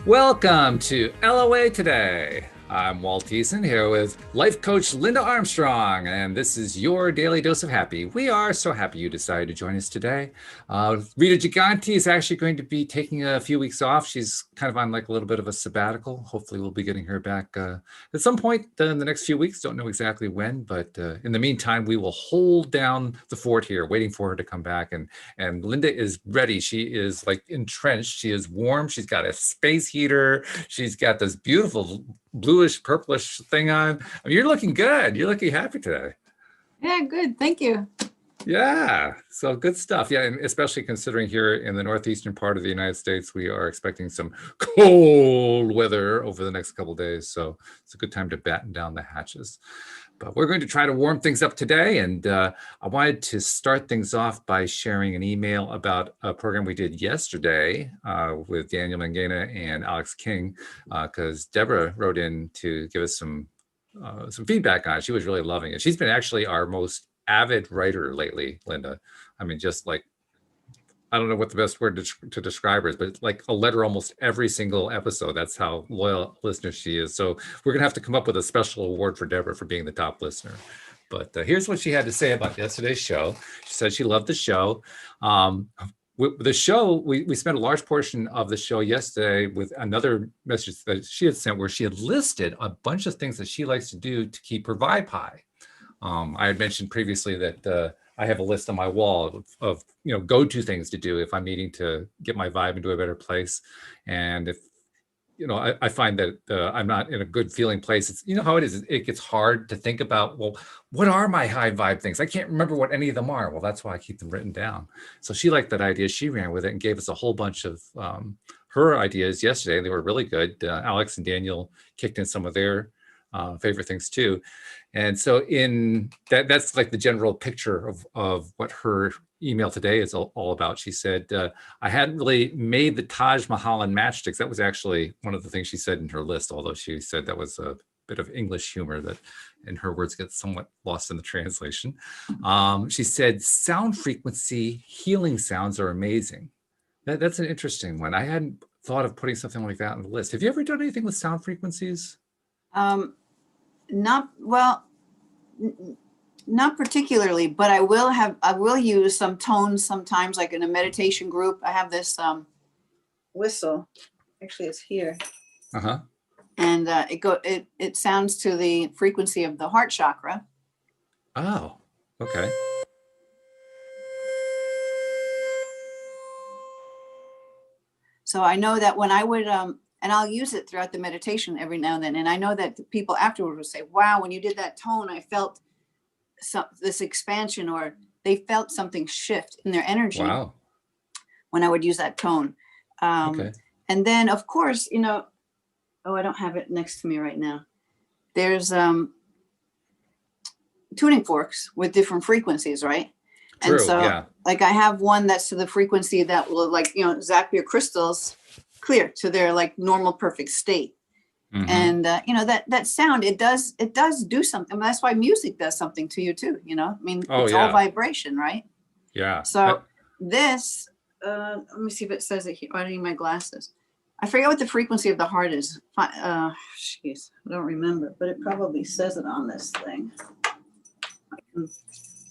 Welcome to LOA Today. I'm Walt here with life coach Linda Armstrong, and this is your daily dose of happy. We are so happy you decided to join us today. Rita Giganti is actually going to be taking a few weeks off. She's kind of on like a little bit of a sabbatical. Hopefully we'll be getting her back at some point in the next few weeks. Don't know exactly when, but in the meantime, we will hold down the fort here, waiting for her to come back. And Linda is ready. She is like entrenched. She is warm. She's got a space heater. She's got this beautiful bluish purplish thing on. I mean, you're looking good. You're looking happy today. Yeah, good. Thank you. Yeah, so good stuff. Yeah, and especially considering here in the northeastern part of the United States, we are expecting some cold weather over the next couple of days. So it's a good time to batten down the hatches. But we're going to try to warm things up today. And I wanted to start things off by sharing an email about a program we did yesterday with Daniel Mangena and Alex King, because Deborah wrote in to give us some feedback on it. She was really loving it. She's been actually our most avid writer lately, Linda. I mean, just like, I don't know what the best word to describe her is, but it's like a letter almost every single episode. That's how loyal listener she is. So we're going to have to come up with a special award for Deborah for being the top listener. But here's what she had to say about yesterday's show. She said she loved the show. The show, we spent a large portion of the show yesterday with another message that she had sent where she had listed a bunch of things that she likes to do to keep her vibe high. I had mentioned previously that I have a list on my wall of go-to things to do if I'm needing to get my vibe into a better place. And if I find that I'm not in a good feeling place, it's how it is. It gets hard to think about, well, what are my high vibe things? I can't remember what any of them are. Well, that's why I keep them written down. So she liked that idea. She ran with it and gave us a whole bunch of her ideas yesterday. They were really good. Alex and Daniel kicked in some of their favorite things too. And so that's like the general picture of what her email today is all about. She said, I hadn't really made the Taj Mahal and matchsticks. That was actually one of the things she said in her list, although she said that was a bit of English humor that in her words gets somewhat lost in the translation. She said, sound frequency healing sounds are amazing. That's an interesting one. I hadn't thought of putting something like that on the list. Have you ever done anything with sound frequencies? Not particularly, but I will use some tones sometimes, like in a meditation group. I have this whistle. Actually, it's here. Uh-huh. And it sounds to the frequency of the heart chakra. Oh, okay. So I know that when I would and I'll use it throughout the meditation every now and then. And I know that the people afterward will say, wow, when you did that tone, I felt this expansion, or they felt something shift in their energy. Wow. When I would use that tone. Okay. And then, of course, I don't have it next to me right now. There's tuning forks with different frequencies, right? True, and so, yeah. Like, I have one that's to the frequency that will, zap your crystals clear to their normal perfect state. Mm-hmm. And that sound, it does do something. I mean, that's why music does something to you too. It's all vibration, right? Yeah. So this, let me see if it says it here. I need my glasses. I forget what the frequency of the heart is. Jeez, I don't remember, but it probably says it on this thing. You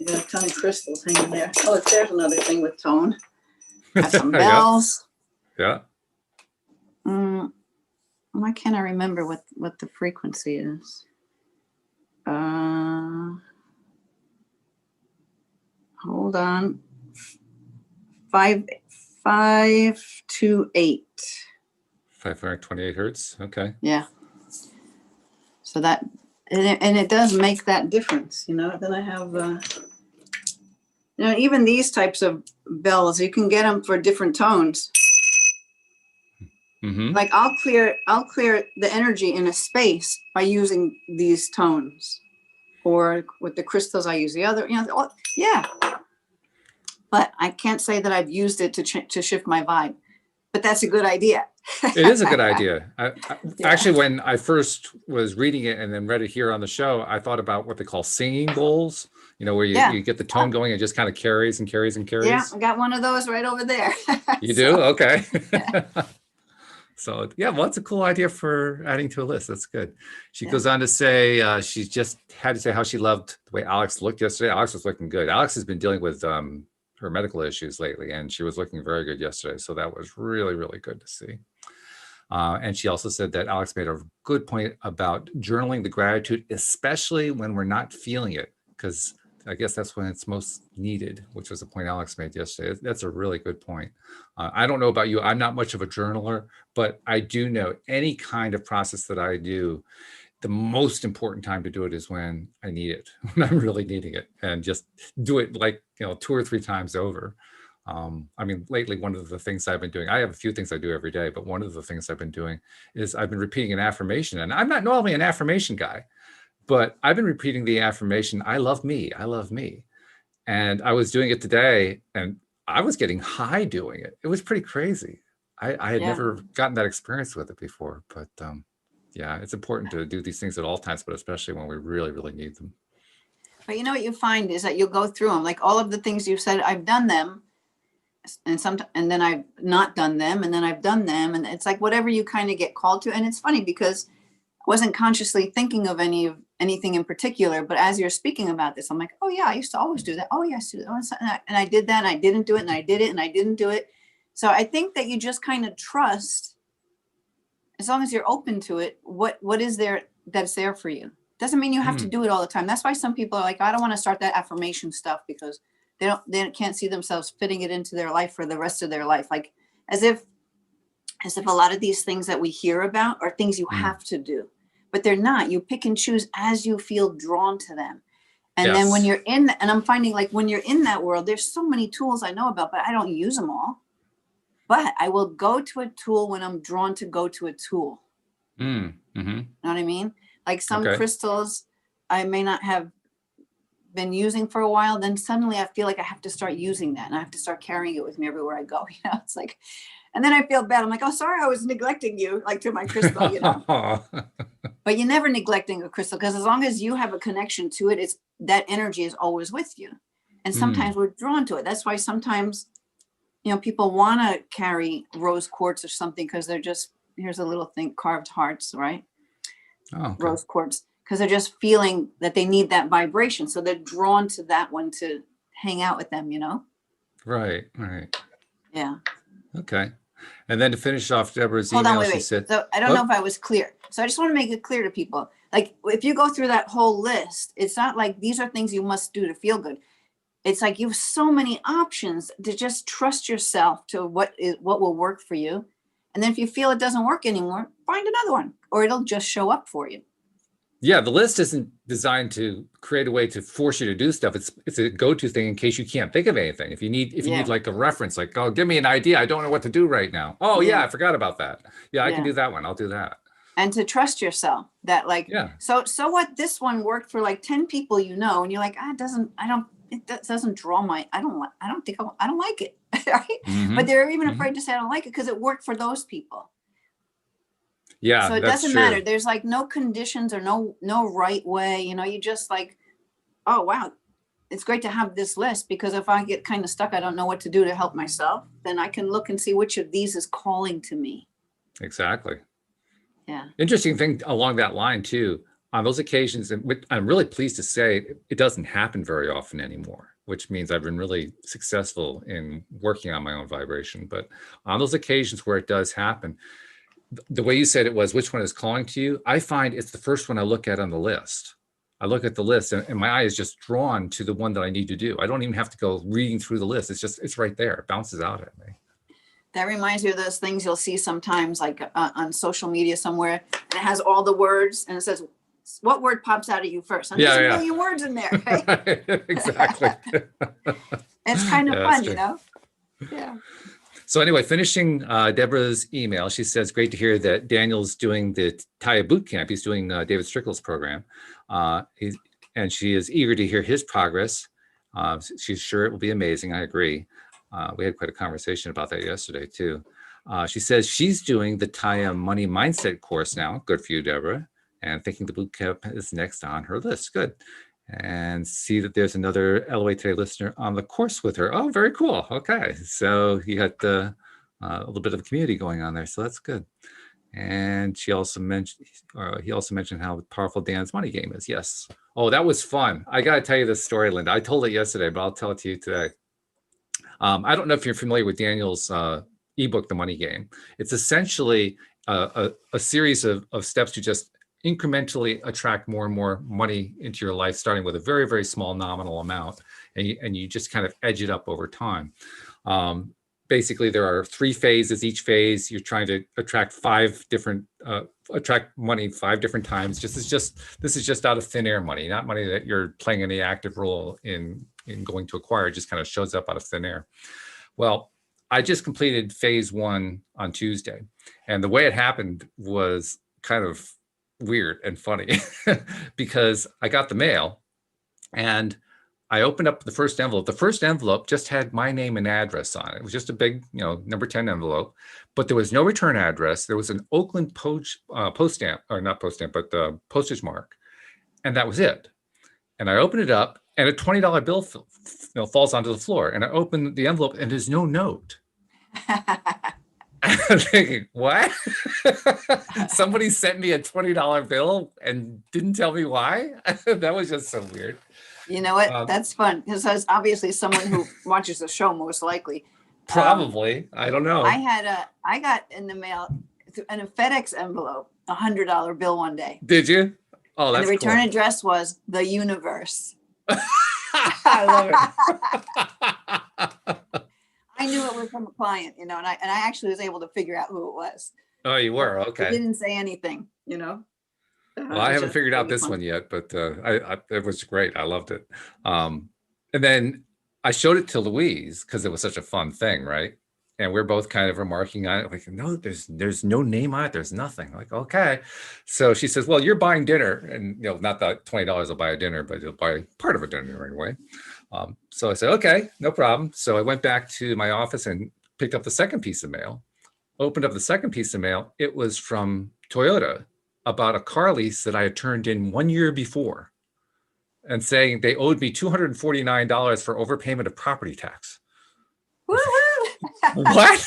got a ton of crystals hanging there. Oh, there's another thing with tone. Got some bells. Yeah. Why can't I remember what the frequency is? Hold on. 528. 528 hertz. Okay. Yeah. So that, and it does make that difference, Then I have, even these types of bells, you can get them for different tones. Mm-hmm. Like I'll clear the energy in a space by using these tones, or with the crystals I use the other. Yeah. But I can't say that I've used it to shift my vibe. But that's a good idea. It is a good idea. Actually, when I first was reading it and then read it here on the show, I thought about what they call singing bowls. Where you get the tone going and it just kind of carries and carries and carries. Yeah, I got one of those right over there. You do? Okay. So yeah, well, that's a cool idea for adding to a list. That's good. She Yeah. goes on to say she's just had to say how she loved the way Alex looked yesterday. Alex was looking good. Alex has been dealing with her medical issues lately, and she was looking very good yesterday. So that was really, really good to see. And she also said that Alex made a good point about journaling the gratitude, especially when we're not feeling it, because I guess that's when it's most needed, which was the point Alex made yesterday. That's a really good point. I don't know about you. I'm not much of a journaler, but I do know any kind of process that I do, the most important time to do it is when I need it, when I'm really needing it, and just do it like, 2 or 3 times over. I mean, lately, one of the things I've been doing, I have a few things I do every day, but one of the things I've been doing is I've been repeating an affirmation. And I'm not normally an affirmation guy, but I've been repeating the affirmation, I love me, I love me. And I was doing it today and I was getting high doing it. It was pretty crazy. I had Yeah. never gotten that experience with it before, but yeah, it's important to do these things at all times, but especially when we really, really need them. But you know what you find is that you'll go through them, like all of the things you've said, I've done them, and then I've not done them, and then I've done them, and it's like whatever you kind of get called to. And it's funny because I wasn't consciously thinking of anything in particular, but as you're speaking about this, I'm like, oh yeah, I used to always do that. Oh yes, and I did that, and I didn't do it, and I did it, and I didn't do it. So I think that you just kind of trust, as long as you're open to it, what is there that's there for you. Doesn't mean you have to do it all the time. That's why some people are like, I don't want to start that affirmation stuff because they can't see themselves fitting it into their life for the rest of their life. Like as if a lot of these things that we hear about are things you have to do, but they're not. You pick and choose as you feel drawn to them. And then when you're in, and I'm finding like when you're in that world, there's so many tools I know about, but I don't use them all. But I will go to a tool when I'm drawn to go to a tool. Mm-hmm. You know what I mean? Like some crystals I may not have been using for a while, then suddenly I feel like I have to start using that and I have to start carrying it with me everywhere I go. It's like, and then I feel bad. I'm like, oh, sorry, I was neglecting you, like to my crystal, But you're never neglecting a crystal because as long as you have a connection to it, it's that energy is always with you. And sometimes we're drawn to it. That's why sometimes, people want to carry rose quartz or something because they're just, here's a little thing, carved hearts, right? Rose quartz, because they're just feeling that they need that vibration. So they're drawn to that one to hang out with them, Right. Yeah. Okay. And then to finish off Deborah's Hold email, on, wait. she said, so I don't know if I was clear. So I just want to make it clear to people. Like if you go through that whole list, it's not like these are things you must do to feel good. It's like you have so many options to just trust yourself to what will work for you. And then if you feel it doesn't work anymore, find another one or it'll just show up for you. Yeah, the list isn't designed to create a way to force you to do stuff. It's a go-to thing in case you can't think of anything. If you need like a reference, like, oh, give me an idea. I don't know what to do right now. Oh yeah, I forgot about that. Yeah, I can do that one. I'll do that. And to trust yourself that like, so what, this one worked for like 10 people, and you're like, it doesn't draw my, I don't like it. Right? Mm-hmm. But they're even afraid to say I don't like it because it worked for those people. Yeah. So it doesn't matter. There's like no conditions or no right way. You just like, oh, wow, it's great to have this list because if I get kind of stuck, I don't know what to do to help myself, then I can look and see which of these is calling to me. Exactly. Yeah. Interesting thing along that line too, on those occasions, and I'm really pleased to say it doesn't happen very often anymore, which means I've been really successful in working on my own vibration. But on those occasions where it does happen, the way you said it was, which one is calling to you? I find it's the first one I look at on the list. I look at the list and my eye is just drawn to the one that I need to do. I don't even have to go reading through the list. It's right there. It bounces out at me. That reminds me of those things you'll see sometimes like on social media somewhere, and it has all the words and it says, what word pops out at you first? And there's a million words in there, right? Exactly. It's kind of fun, Yeah. So anyway, finishing Deborah's email, she says, great to hear that Daniel's doing the Taya boot camp. He's doing David Strickle's program. And she is eager to hear his progress. She's sure it will be amazing. I agree. We had quite a conversation about that yesterday too. She says she's doing the Taya money mindset course now. Good for you, Deborah. And thinking the boot camp is next on her list. Good. And see that there's another LOA Today listener on the course with her. Oh, very cool. Okay. So you got a little bit of a community going on there. So that's good. And he also mentioned how powerful Dan's money game is. Yes. Oh, that was fun. I got to tell you this story, Linda. I told it yesterday, but I'll tell it to you today. I don't know if you're familiar with Daniel's ebook, The Money Game. It's essentially a series of steps to just incrementally attract more and more money into your life, starting with a very, very small nominal amount, and you just kind of edge it up over time. Basically, there are 3 phases. Each phase, you're trying to attract attract money 5 different times. This is just out of thin air money, not money that you're playing any active role in going to acquire. It just kind of shows up out of thin air. Well, I just completed phase 1 on Tuesday, and the way it happened was kind of weird and funny because I got the mail and I opened up the first envelope. The first envelope just had my name and address on it. It was just a big, number 10 envelope, but there was no return address. There was an Oakland post stamp, or not post stamp, but postage mark. And that was it. And I opened it up and a $20 bill falls onto the floor. And I opened the envelope and there's no note. I'm thinking, what? Somebody sent me a $20 bill and didn't tell me why? That was just so weird. You know what? That's fun because that's obviously someone who watches the show, most likely. Probably. I don't know. I got in the mail in a FedEx envelope, $100 bill one day. Did you? Oh, that's and the return cool. address was the universe. I love it. I knew it was from a client, and I actually was able to figure out who it was. Oh, you were? Okay. It didn't say anything, Well, I haven't figured out this one yet, but it was great. I loved it. And then I showed it to Louise because it was such a fun thing, right? And we're both kind of remarking on it, like, no, there's no name on it. There's nothing. Like, okay. So she says, well, you're buying dinner. And, not that $20 will buy a dinner, but you'll buy part of a dinner anyway. So I said, okay, no problem. So I went back to my office and picked up the second piece of mail, opened up the second piece of mail. It was from Toyota about a car lease that I had turned in 1 year before and saying they owed me $249 for overpayment of property tax. Woo-hoo! What?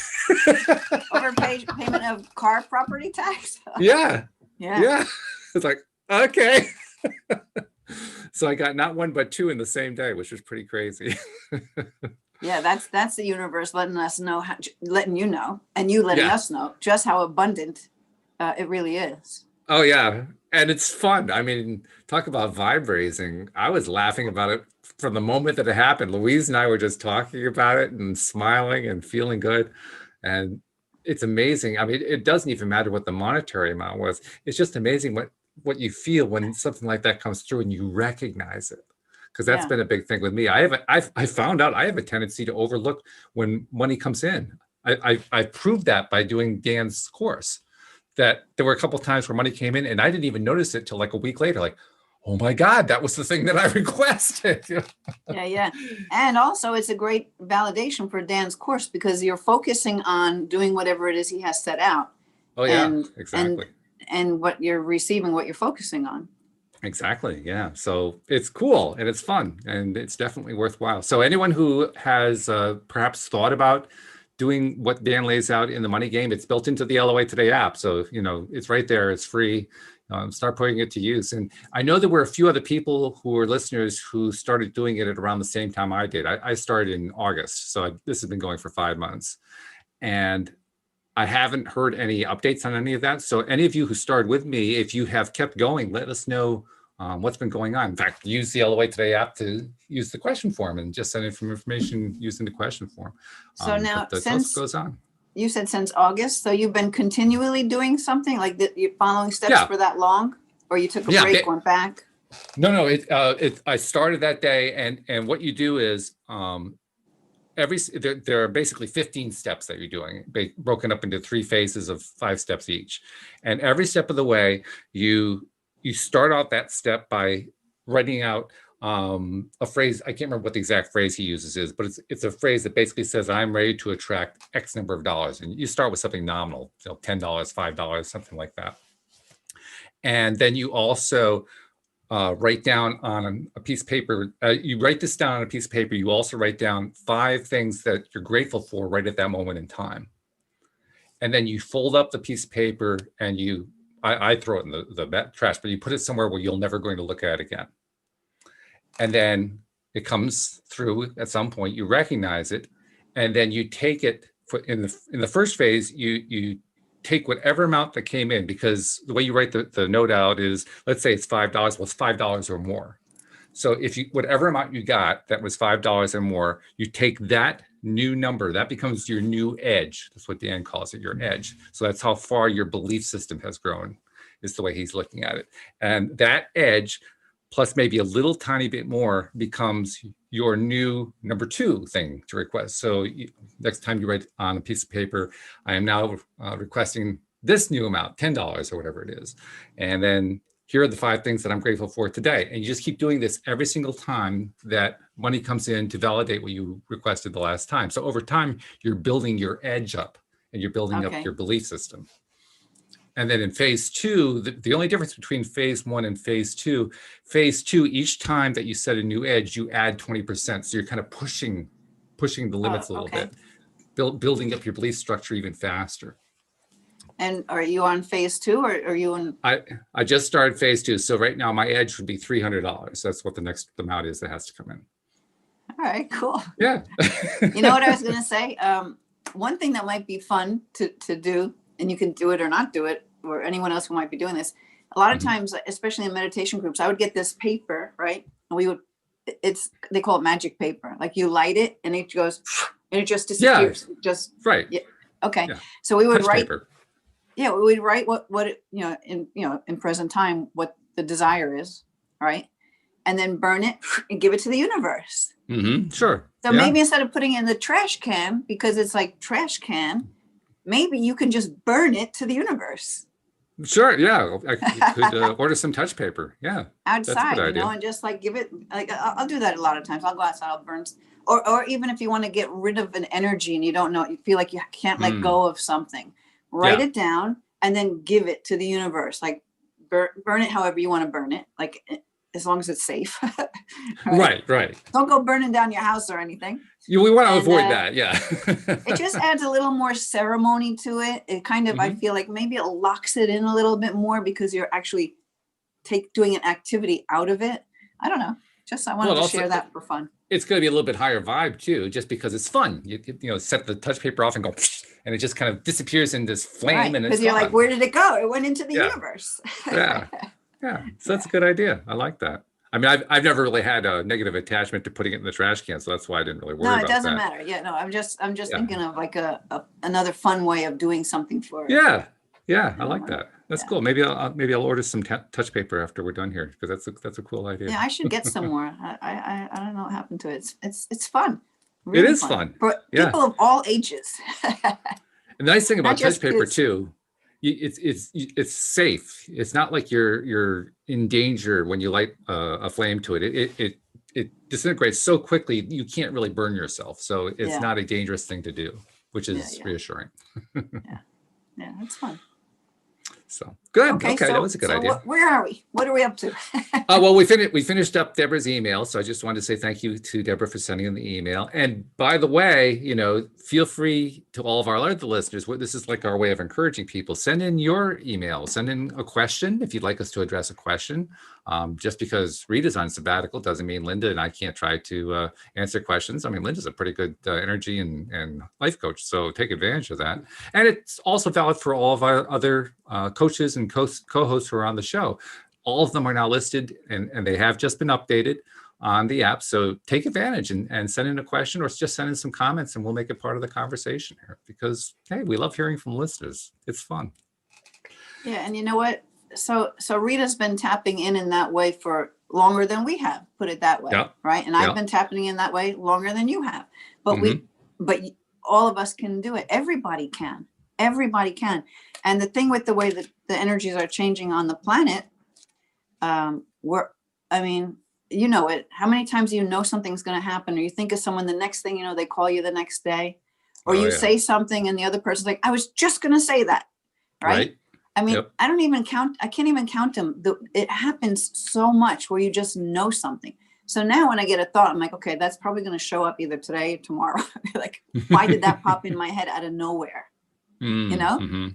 Overpayment of car property tax? Yeah. Yeah. It's like, okay. So I got not 1, but 2 in the same day, which was pretty crazy. Yeah, that's the universe letting us know, letting you know, and you letting us know just how abundant it really is. Oh, yeah. And it's fun. I mean, talk about vibe raising. I was laughing about it from the moment that it happened. Louise and I were just talking about it and smiling and feeling good. And it's amazing. I mean, it doesn't even matter what the monetary amount was. It's just amazing what you feel when something like that comes through and you recognize it. Because that's been a big thing with me. I found out I have a tendency to overlook when money comes in. I proved that by doing Dan's course. That there were a couple of times where money came in and I didn't even notice it till like a week later, like, oh my God, that was the thing that I requested. Yeah. And also it's a great validation for Dan's course because you're focusing on doing whatever it is he has set out. Oh yeah, exactly. And what you're receiving, what you're focusing on. Exactly. Yeah. So it's cool and it's fun and it's definitely worthwhile. So anyone who has perhaps thought about doing what Dan lays out in the money game, it's built into the LOA Today app. So, it's right there. It's free. Start putting it to use. And I know there were a few other people who were listeners who started doing it at around the same time I did. I started in August. So this has been going for 5 months. And I haven't heard any updates on any of that. So any of you who started with me, if you have kept going, let us know what's been going on. In fact, use the LOA Today app to use the question form and just send in some information using the question form. So now, since goes on. You said since August, so you've been continually doing something like that. You're following steps for that long, or you took a break, went back? No. I started that day, and what you do is there are basically 15 steps that you're doing, broken up into 3 phases of 5 steps each, and every step of the way you start out that step by writing out a phrase. I can't remember what the exact phrase he uses is, but it's a phrase that basically says, I'm ready to attract X number of dollars. And you start with something nominal, $10, $5, something like that. And then you also write down on a piece of paper, you write this down on a piece of paper. You also write down 5 things that you're grateful for right at that moment in time. and then you fold up the piece of paper and I throw it in the trash, but you put it somewhere where you'll never going to look at it again. And then it comes through at some point, you recognize it, and then you take it in the first phase, you take whatever amount that came in, because the way you write the note out is, let's say it's $5, well, it's $5 or more. So if whatever amount you got that was $5 or more, you take that new number, that becomes your new edge. That's what Dan calls it, your edge. So that's how far your belief system has grown, is the way he's looking at it. And that edge, plus maybe a little tiny bit more, becomes your new number 2 thing to request. So next time you write on a piece of paper, I am now requesting this new amount, $10 or whatever it is. And then here are the 5 things that I'm grateful for today. And you just keep doing this every single time that money comes in to validate what you requested the last time. So over time, you're building your edge up, and you're building up your belief system. And then in phase 2, the only difference between phase 1 and phase 2, each time that you set a new edge, you add 20%. So you're kind of pushing the limits a little bit, building up your belief structure even faster. And are you on phase 2, or are you on? I just started phase 2. So right now my edge would be $300. That's what the next amount is that has to come in. All right, cool. Yeah. You know what I was going to say? One thing that might be fun to do, and you can do it or not do it, or anyone else who might be doing this. A lot of times, especially in meditation groups, I would get this paper, right? And they call it magic paper. Like you light it and it goes, and it just disappears. Yeah. Just right. Yeah. Okay. Yeah. So we would Touch write. Paper. Yeah, we would write what it, in present time, what the desire is, right? And then burn it and give it to the universe. Mm-hmm. Sure. So maybe instead of putting it in the trash can, because it's like trash can, maybe you can just burn it to the universe. Sure. Yeah. You could order some touch paper. Yeah. Outside, and just like give it, like I'll do that a lot of times. I'll go outside, I'll burn, or even if you want to get rid of an energy and you don't know, you feel like you can't let go of something, write it down and then give it to the universe. Like burn it however you want to burn it, like as long as it's safe. Right. Don't go burning down your house or anything. We want to avoid that. Yeah. It just adds a little more ceremony to it. It kind of, I feel like maybe it locks it in a little bit more because you're actually doing an activity out of it. I don't know. Just I wanted to share that for fun. It's going to be a little bit higher vibe too, just because it's fun. You set the touch paper off and go, and it just kind of disappears in this flame. Right, and because you're like, where did it go? It went into the universe. Yeah. So that's a good idea. I like that. I mean, I've never really had a negative attachment to putting it in the trash can, so that's why I didn't really worry about that. No, it doesn't matter. Yeah, no, I'm just thinking of like another fun way of doing something for. Yeah, I like that. That's cool. Maybe I'll order some touch paper after we're done here, because that's a cool idea. Yeah, I should get some more. I don't know what happened to it. It's fun. Really it is fun for people of all ages. The nice thing about touch paper too, it's safe. It's not like you're in danger when you light a flame to it. It disintegrates so quickly you can't really burn yourself. So it's not a dangerous thing to do, which is reassuring. Yeah, that's fun. So good. Okay, that was a good idea. Where are we? What are we up to? Well, we finished up Deborah's email, so I just wanted to say thank you to Deborah for sending in the email. And by the way, feel free to all of our other listeners. This is like our way of encouraging people. Send in your email. Send in a question if you'd like us to address a question. Just because Rita's on sabbatical doesn't mean Linda and I can't try to answer questions. I mean, Linda's a pretty good energy and life coach, so take advantage of that. And it's also valid for all of our other coaches and co-hosts who are on the show. All of them are now listed and they have just been updated on the app. So take advantage and send in a question or just send in some comments and we'll make it part of the conversation here because, hey, we love hearing from listeners. It's fun. Yeah. And you know what? So Rita's been tapping in that way for longer than we have, put it that way. Yep. Right. And I've been tapping in that way longer than you have, but but all of us can do it. Everybody can. And the thing with the way that the energies are changing on the planet, you know it. How many times something's going to happen, or you think of someone, the next thing you know, they call you the next day, or say something and the other person's like, I was just going to say that. Right. I mean, I can't even count them. It happens so much where you just know something. So now when I get a thought, I'm like, okay, that's probably going to show up either today or tomorrow. Like, why did that pop in my head out of nowhere? you know? Mm-hmm.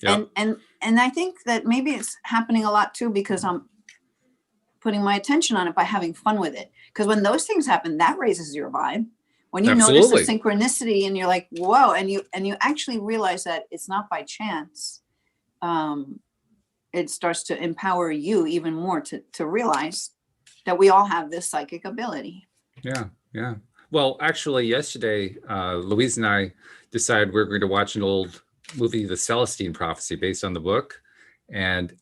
Yep. And I think that maybe it's happening a lot too, because I'm putting my attention on it by having fun with it. Because when those things happen, that raises your vibe. When you notice the synchronicity and you're like, whoa, and you actually realize that it's not by chance, it starts to empower you even more to realize that we all have this psychic ability. Yeah, yeah. Well, actually, yesterday, Louise and I decided we were going to watch an old movie, The Celestine Prophecy, based on the book. And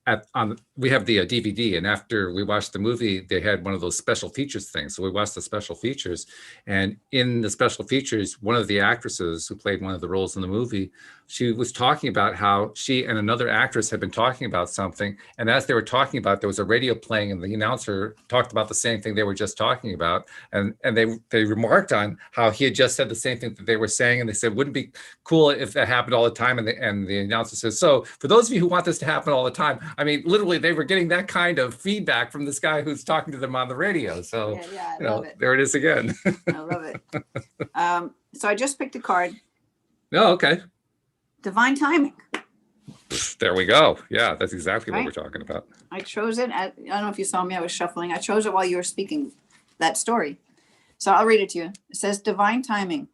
we have the DVD, and after we watched the movie, they had one of those special features things. So we watched the special features, and in the special features, one of the actresses who played one of the roles in the movie, she was talking about how she and another actress had been talking about something. And as they were talking about, there was a radio playing, and the announcer talked about the same thing they were just talking about. And they remarked on how he had just said the same thing that they were saying. And they said, wouldn't it be cool if that happened all the time? And the announcer says, so for those of you who want this to happen all the time, I mean, literally, they were getting that kind of feedback from this guy who's talking to them on the radio. So, I love it. There it is again. I love it. So I just picked a card. Oh, okay. Divine timing. There we go. Yeah, that's exactly Right. what we're talking about. I chose it. I don't know if you saw me. I was shuffling. I chose it while you were speaking that story. So I'll read it to you. It says, divine timing.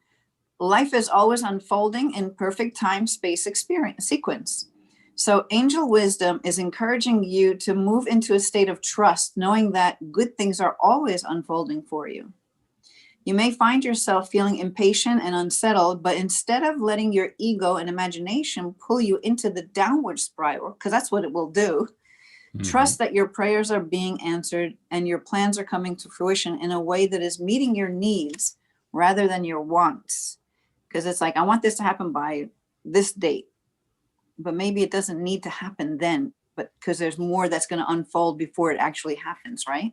Life is always unfolding in perfect time, space, experience sequence. So angel wisdom is encouraging you to move into a state of trust, knowing that good things are always unfolding for you. You may find yourself feeling impatient and unsettled, but instead of letting your ego and imagination pull you into the downward spiral, because that's what it will do, trust that your prayers are being answered and your plans are coming to fruition in a way that is meeting your needs rather than your wants. Because it's like, I want this to happen by this date, but maybe it doesn't need to happen then, but because there's more that's going to unfold before it actually happens, right?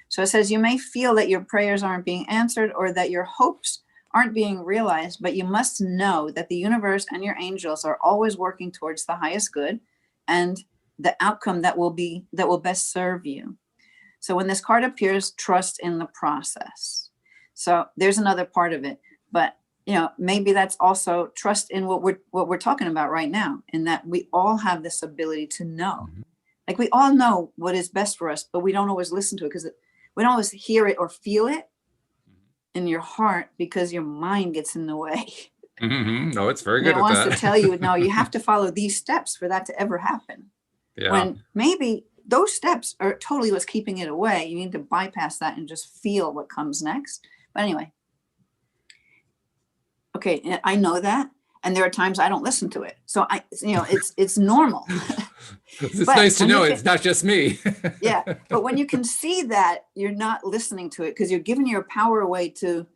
So it says, you may feel that your prayers aren't being answered or that your hopes aren't being realized, but you must know that the universe and your angels are always working towards the highest good and the outcome that will best serve you. So when this card appears, trust in the process. So there's another part of it, but maybe that's also trust in what we're talking about right now, in that we all have this ability to know. Like we all know what is best for us, but we don't always listen to it because we don't always hear it or feel it in your heart because your mind gets in the way. No, it's very good at it wants that. to tell you, no, you have to follow these steps for that to ever happen. Yeah. When maybe those steps are totally what's keeping it away. You need to bypass that and just feel what comes next. But anyway. Okay, I know that. And there are times I don't listen to it. So it's normal. It's nice to know it's not just me. Yeah. But when you can see that you're not listening to it because you're giving your power away to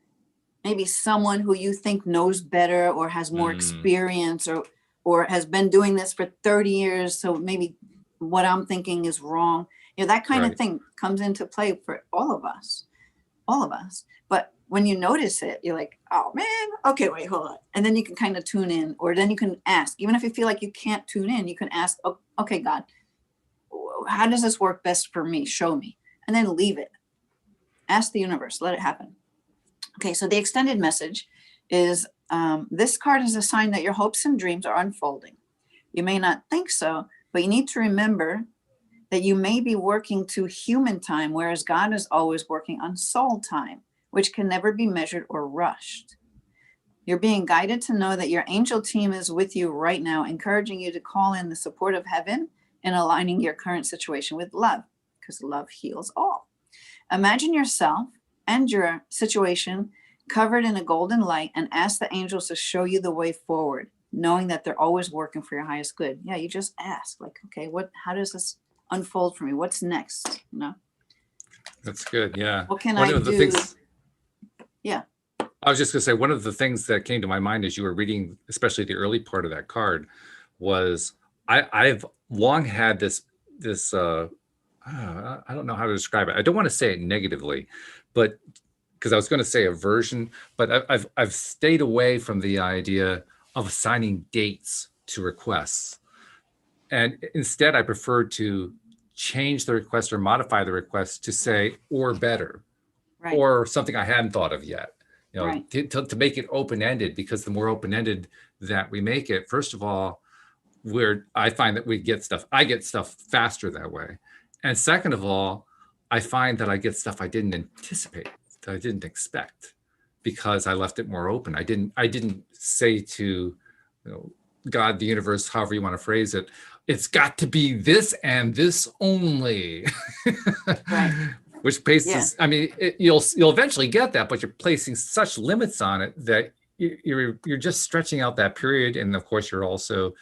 maybe someone who you think knows better or has more experience or has been doing this for 30 years. So maybe what I'm thinking is wrong. That kind of thing comes into play for all of us. But when you notice it, you're like, oh man, okay, wait, hold on. And then you can kind of tune in, or then you can ask, even if you feel like you can't tune in, you can ask, oh, okay, God, how does this work best for me? Show me. And then leave it. Ask the universe, let it happen. Okay, so the extended message is this card is a sign that your hopes and dreams are unfolding. You may not think so, but you need to remember that you may be working to human time, whereas God is always working on soul time, which can never be measured or rushed. You're being guided to know that your angel team is with you right now, encouraging you to call in the support of heaven and aligning your current situation with love, because love heals all. Imagine yourself and your situation covered in a golden light and ask the angels to show you the way forward, knowing that they're always working for your highest good. Yeah, you just ask, like, okay, how does this unfold for me? What's next? That's good. Yeah. What can I do? Yeah. I was just going to say, one of the things that came to my mind as you were reading, especially the early part of that card, was I've long had this I don't know how to describe it. I don't want to say it negatively, but because I was going to say aversion, but I've stayed away from the idea of assigning dates to requests. And instead, I prefer to change the request or modify the request to say, or better. Right. Or something I hadn't thought of yet, right. to make it open-ended, because the more open-ended, that we make it, first of all, I find that I get stuff faster that way. And second of all, I find that I get stuff I didn't anticipate, that I didn't expect, because I left it more open. I didn't say to, God, the universe, however you want to phrase it, it's got to be this and this only. Right. Which places, I mean, you'll eventually get that, but you're placing such limits on it that you're just stretching out that period. And of course, you're also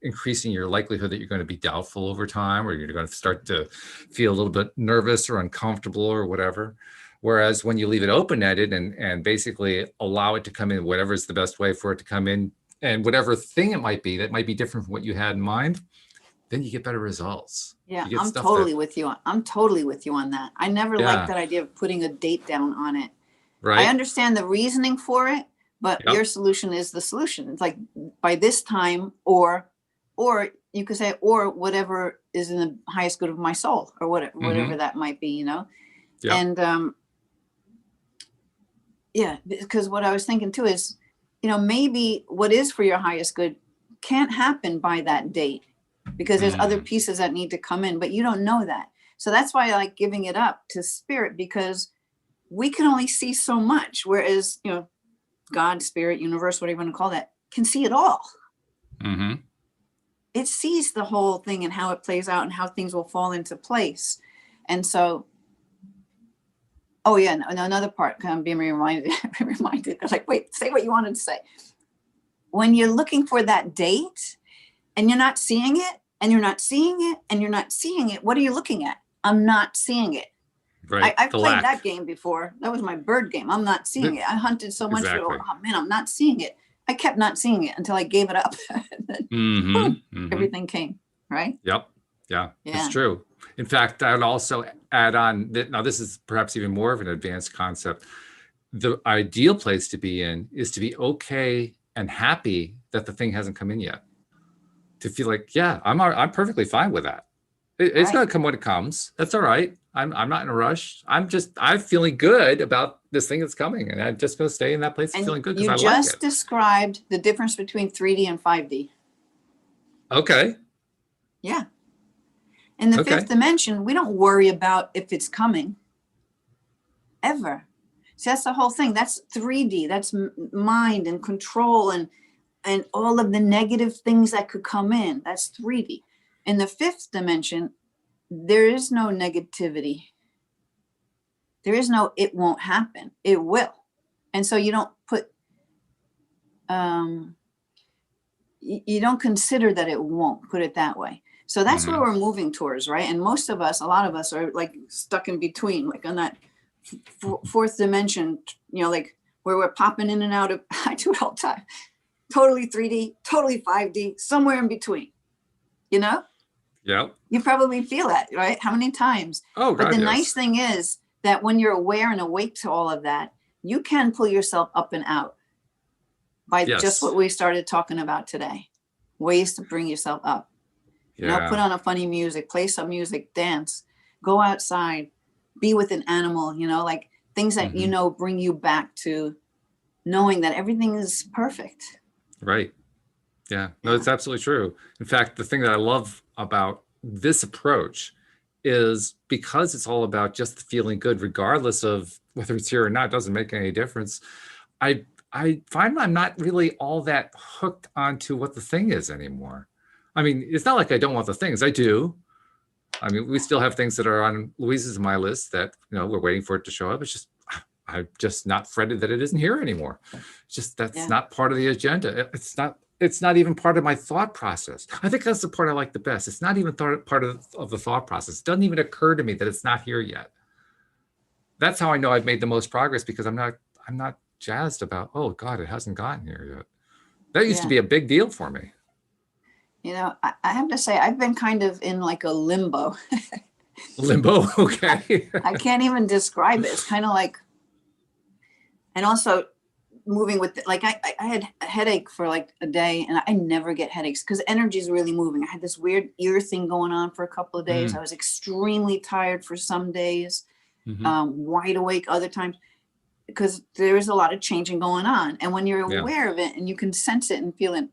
increasing your likelihood that you're going to be doubtful over time, or you're going to start to feel a little bit nervous or uncomfortable or whatever. Whereas when you leave it open-ended and basically allow it to come in, whatever is the best way for it to come in, and whatever thing it might be that might be different from what you had in mind, then you get better results. Yeah, I'm totally with you. I'm totally with you on that. I never liked that idea of putting a date down on it. Right. I understand the reasoning for it, but your solution is the solution. It's like by this time, or you could say, or whatever is in the highest good of my soul, or whatever that might be, Yep. And because what I was thinking too is, maybe what is for your highest good can't happen by that date, because there's other pieces that need to come in, but you don't know that. So that's why I like giving it up to spirit, because we can only see so much, whereas, God, spirit, universe, whatever you want to call that, can see it all. Mm-hmm. It sees the whole thing and how it plays out and how things will fall into place. And so, another part, kind of being reminded, like, wait, say what you wanted to say. When you're looking for that date and you're not seeing it, and you're not seeing it, and you're not seeing it, what are you looking at? I'm not seeing it. Right. I've played that game before. That was my bird game. I'm not seeing it. I hunted so much. Oh man, I'm not seeing it. I kept not seeing it until I gave it up. Everything came. Right. Yep. Yeah, it's true. In fact, I would also add on that now this is perhaps even more of an advanced concept. The ideal place to be in is to be okay and happy that the thing hasn't come in yet. To feel like, I'm perfectly fine with that. It's going to come when it comes. That's all right. I'm not in a rush. I'm feeling good about this thing that's coming, and I'm just going to stay in that place and feeling good because I like it. You just described the difference between 3D and 5D. Okay. Yeah. In the fifth dimension, we don't worry about if it's coming ever. See, that's the whole thing. That's 3D. That's mind and control and all of the negative things that could come in. That's 3D. In the fifth dimension, there is no negativity. There is no, it won't happen. It will. And so you don't put, you don't consider that it won't, put it that way. So that's where we're moving towards, right? And most of us, a lot of us are like stuck in between, like on that fourth dimension, like where we're popping in and out of, I do it all the time. Totally 3D, totally 5D, somewhere in between, Yeah. You probably feel that, right? How many times? Oh, God, but the nice thing is that when you're aware and awake to all of that, you can pull yourself up and out by just what we started talking about today. Ways to bring yourself up. Put on a funny music, play some music, dance, go outside, be with an animal, like things that, bring you back to knowing that everything is perfect. Right. Yeah, no, it's absolutely true. In fact, the thing that I love about this approach is because it's all about just feeling good, regardless of whether it's here or not, doesn't make any difference. I find I'm not really all that hooked onto what the thing is anymore. I mean, it's not like I don't want the things. I do. I mean, we still have things that are on Louise's and my list that, we're waiting for it to show up. It's just, I'm just not fretted that it isn't here anymore. It's just, that's not part of the agenda. It's not even part of my thought process. I think that's the part I like the best. It's not even part of the thought process. It doesn't even occur to me that it's not here yet. That's how I know I've made the most progress, because I'm not jazzed about, oh God, it hasn't gotten here yet. That used to be a big deal for me. I have to say, I've been kind of in like a limbo. Limbo, okay. I can't even describe it. It's kind of like, and also moving with, like I had a headache for like a day, and I never get headaches because energy is really moving. I had this weird ear thing going on for a couple of days. I was extremely tired for some days, wide awake other times. because there is a lot of changing going on. And when you're Yeah. aware of it and you can sense it and feel it,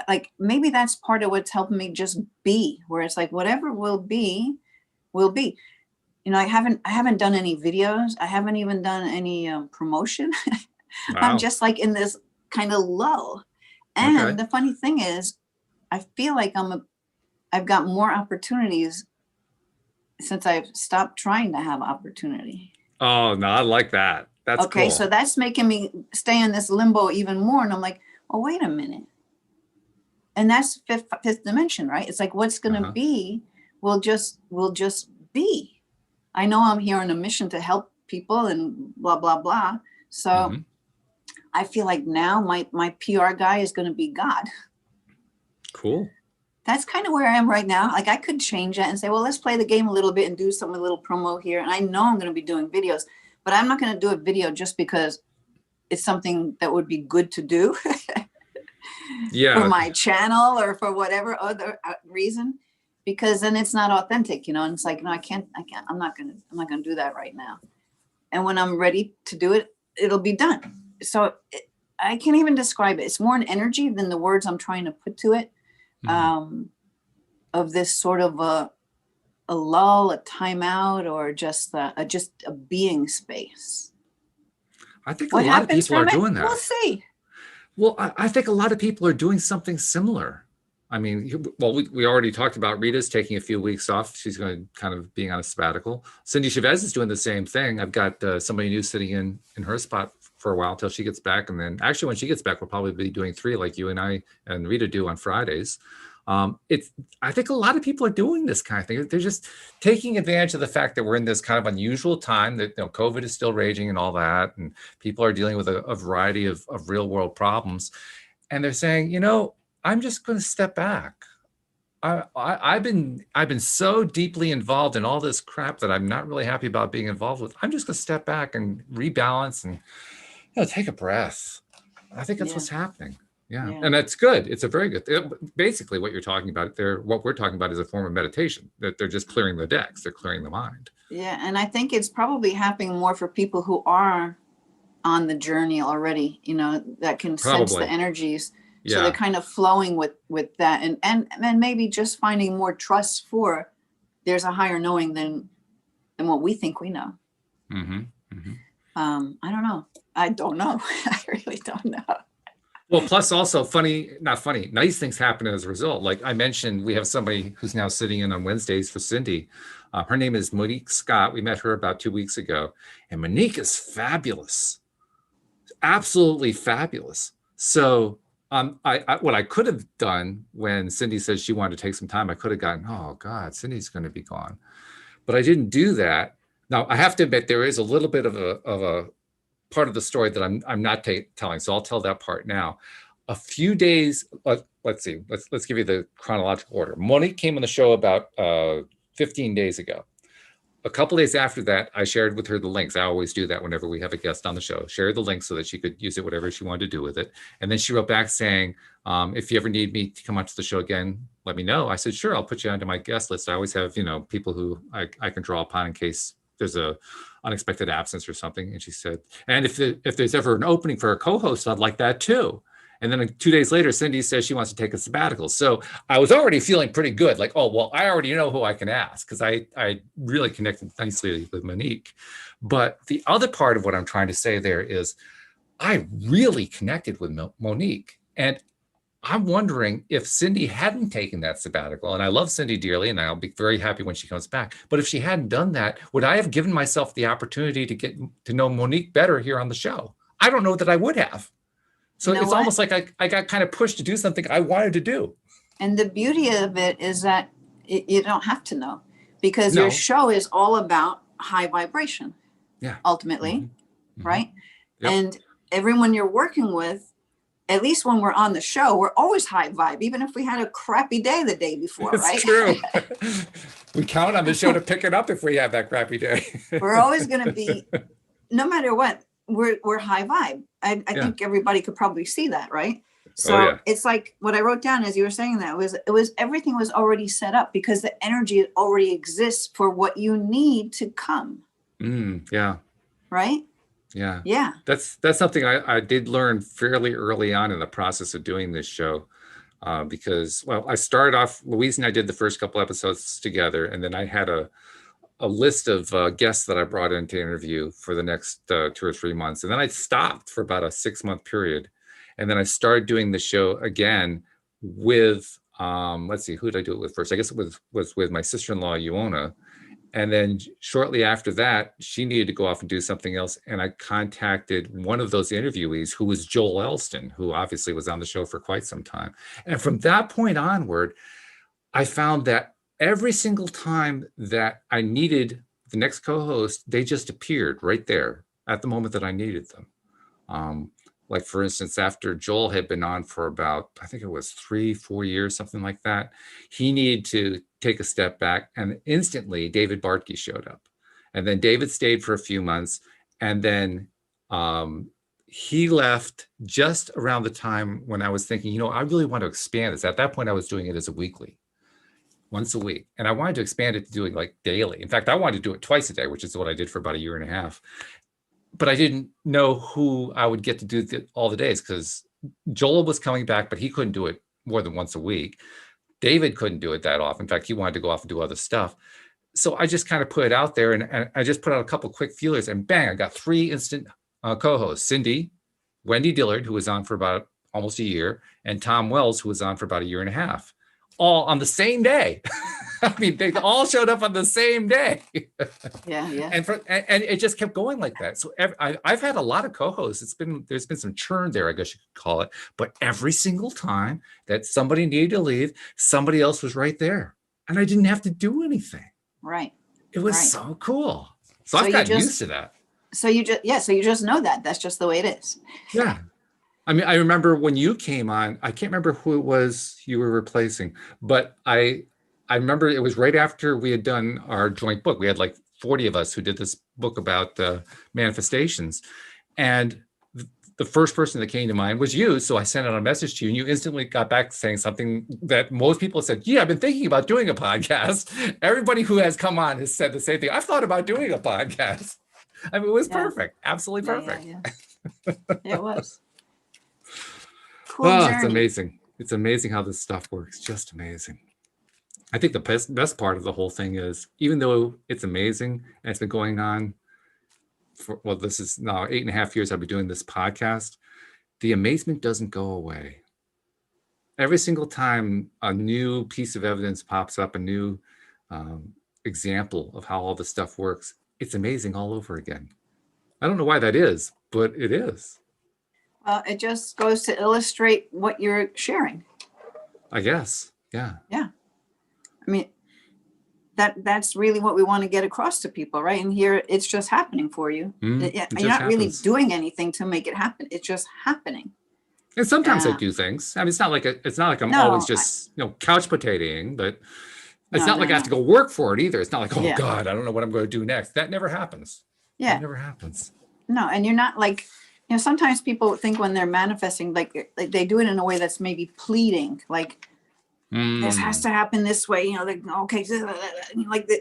like maybe that's part of what's helping me just be, where it's like whatever will be, will be. You know, I haven't done any videos. I haven't even done any promotion. I'm Wow. just like in this kind of lull. Okay. And the funny thing is, I feel like I've got more opportunities since I've stopped trying to have opportunity. Oh, no, I like that. That's Okay, cool. so that's making me stay in this limbo even more. And I'm like, oh, wait a minute. And that's fifth dimension, right? It's like what's going to be will just be. I know I'm here on a mission to help people and blah, blah, blah. So I feel like now my PR guy is going to be God. Cool. That's kind of where I am right now. Like I could change that and say, well, let's play the game a little bit and do a little promo here. And I know I'm going to be doing videos, but I'm not going to do a video just because it's something that would be good to do for my channel or for whatever other reason, because then it's not authentic, you know. And it's like, no, I'm not going to do that right now. And when I'm ready to do it, it'll be done. So I can't even describe it. It's more an energy than the words I'm trying to put to it. Of this sort of a lull, a timeout, or just a being space. I think a lot of people are doing that. We'll see. Well, I think a lot of people are doing something similar. I mean, well, we already talked about Rita's taking a few weeks off. She's going to kind of being on a sabbatical. Cindy Chavez is doing the same thing. I've got somebody new sitting in her spot for a while until she gets back. And then actually when she gets back, we'll probably be doing 3 like you and I and Rita do on Fridays. I think a lot of people are doing this kind of thing. They're just taking advantage of the fact that we're in this kind of unusual time that, you know, COVID is still raging and all that. And people are dealing with a variety of real world problems. And they're saying, you know, I'm just going to step back. I've been so deeply involved in all this crap that I'm not really happy about being involved with. I'm just going to step back and rebalance and, you know, take a breath. I think that's what's happening. Yeah. And that's good. It's a very good, basically what you're talking about there. What we're talking about is a form of meditation, that they're just clearing the decks. They're clearing the mind. Yeah. And I think it's probably happening more for people who are on the journey already, you know, that can sense the energies. So they're kind of flowing with that and maybe just finding more trust for there's a higher knowing than what we think we know. I don't know. I don't know. I really don't know. Well, plus also nice things happen as a result. Like I mentioned, we have somebody who's now sitting in on Wednesdays for Cindy. Her name is Monique Scott. We met her about 2 weeks ago. And Monique is fabulous. Absolutely fabulous. So what I could have done when Cindy said she wanted to take some time, I could have gotten, oh God, Cindy's going to be gone. But I didn't do that. Now, I have to admit, there is a little bit of a part of the story that I'm not telling. So I'll tell that part now. A few days, let's see, let's give you the chronological order. Monique came on the show about 15 days ago. A couple days after that, I shared with her the links. I always do that whenever we have a guest on the show, share the links so that she could use it, whatever she wanted to do with it. And then she wrote back saying, if you ever need me to come onto the show again, let me know. I said, sure, I'll put you onto my guest list. I always have, you know, people who I can draw upon in case there's a unexpected absence or something. And she said, and if there's ever an opening for a co-host, I'd like that too. And then 2 days later, Cindy says she wants to take a sabbatical. So I was already feeling pretty good. Like, oh, well, I already know who I can ask because I really connected nicely with Monique. But the other part of what I'm trying to say there is I really connected with Monique. And I'm wondering if Cindy hadn't taken that sabbatical, and I love Cindy dearly, and I'll be very happy when she comes back. But if she hadn't done that, would I have given myself the opportunity to get to know Monique better here on the show? I don't know that I would have. So it's almost like I got kind of pushed to do something I wanted to do. And the beauty of it is that you don't have to know, because your show is all about high vibration. Yeah. Ultimately, right? Yep. And everyone you're working with, at least when we're on the show, we're always high vibe, even if we had a crappy day the day before, right? It's true. We count on the show to pick it up if we have that crappy day. We're always going to be, no matter what, we're high vibe. I think everybody could probably see that, right? So it's like what I wrote down as you were saying that was everything was already set up because the energy already exists for what you need to come. Yeah. Right? Yeah. Yeah. That's something I did learn fairly early on in the process of doing this show. Because, well, I started off, Louise and I did the first couple episodes together, and then I had a list of guests that I brought in to interview for the next 2 or 3 months. And then I stopped for about a 6-month period. And then I started doing the show again with, let's see, who did I do it with first? I guess it was with my sister-in-law, Iona. And then shortly after that, she needed to go off and do something else. And I contacted one of those interviewees, who was Joel Elston, who obviously was on the show for quite some time. And from that point onward, I found that every single time that I needed the next co-host, they just appeared right there at the moment that I needed them. Like, for instance, after Joel had been on for about, I think it was 3-4 years, something like that, he needed to take a step back, and instantly David Bartkey showed up. And then David stayed for a few months, and then he left just around the time when I was thinking, I really want to expand this. At that point, I was doing it as a weekly, once a week. And I wanted to expand it to doing like daily. In fact, I wanted to do it twice a day, which is what I did for about 1.5 years. But I didn't know who I would get to do all the days, because Joel was coming back, but he couldn't do it more than once a week. David couldn't do it that often. In fact, he wanted to go off and do other stuff. So I just kind of put it out there, and I just put out a couple quick feelers, and bang, I got 3 instant co-hosts: Cindy, Wendy Dillard, who was on for about almost a year, and Tom Wells, who was on for about 1.5 years, all on the same day. I mean, they all showed up on the same day. Yeah. And it just kept going like that. So I've had a lot of co-hosts. There's been some churn there, I guess you could call it. But every single time that somebody needed to leave, somebody else was right there, and I didn't have to do anything. Right. It was so cool. So I've gotten used to that. So you just know that that's just the way it is. Yeah. I mean, I remember when you came on, I can't remember who it was you were replacing, but I remember it was right after we had done our joint book. We had like 40 of us who did this book about manifestations. And the first person that came to mind was you. So I sent out a message to you, and you instantly got back saying something that most people said, yeah, I've been thinking about doing a podcast. Everybody who has come on has said the same thing. I've thought about doing a podcast. I mean, it was perfect. Absolutely perfect. Yeah. It was. Cool Oh, journey. it's amazing. It's amazing how this stuff works. Just amazing. I think the best part of the whole thing is, even though it's amazing and it's been going on for, well, this is now 8.5 years I've been doing this podcast, the amazement doesn't go away. Every single time a new piece of evidence pops up, a new example of how all this stuff works, it's amazing all over again. I don't know why that is, but it is. It just goes to illustrate what you're sharing. I guess. Yeah. Yeah. I mean, that's really what we want to get across to people, right? And here it's just happening for you. You're not really doing anything to make it happen. It's just happening. And sometimes I do things. I mean, it's not like I'm always just couch potatoing, but it's not like I have to go work for it either. It's not like, oh God, I don't know what I'm going to do next. That never happens. Yeah. It never happens. No, and you're not like, sometimes people think when they're manifesting, like they do it in a way that's maybe pleading, like this has to happen this way, like, okay, like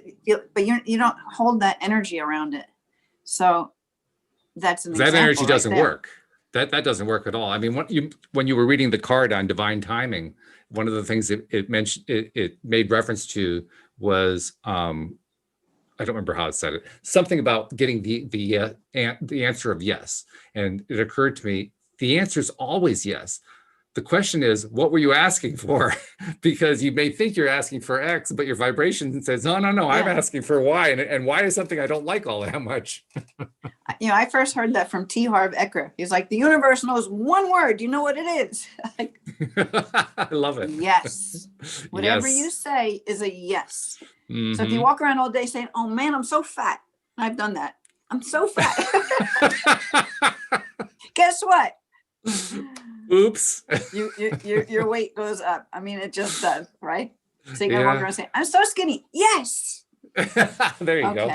but you don't hold that energy around it. So that's that energy doesn't work. That doesn't work at all. I mean, when you were reading the card on divine timing, one of the things it mentioned, it made reference to was I don't remember how it said it. Something about getting the answer of yes, and it occurred to me the answer is always yes. The question is, what were you asking for? Because you may think you're asking for X, but your vibration says, no, I'm asking for Y, and Y is something I don't like all that much. I first heard that from T. Harv Eker. He's like, the universe knows one word. You know what it is? I love it. Yes. Whatever you say is a yes. Mm-hmm. So if you walk around all day saying, oh man, I'm so fat. I've done that. I'm so fat. Guess what? Oops. your weight goes up. I mean, it just does, right? So you gotta walk around saying, I'm so skinny. Yes. There you go.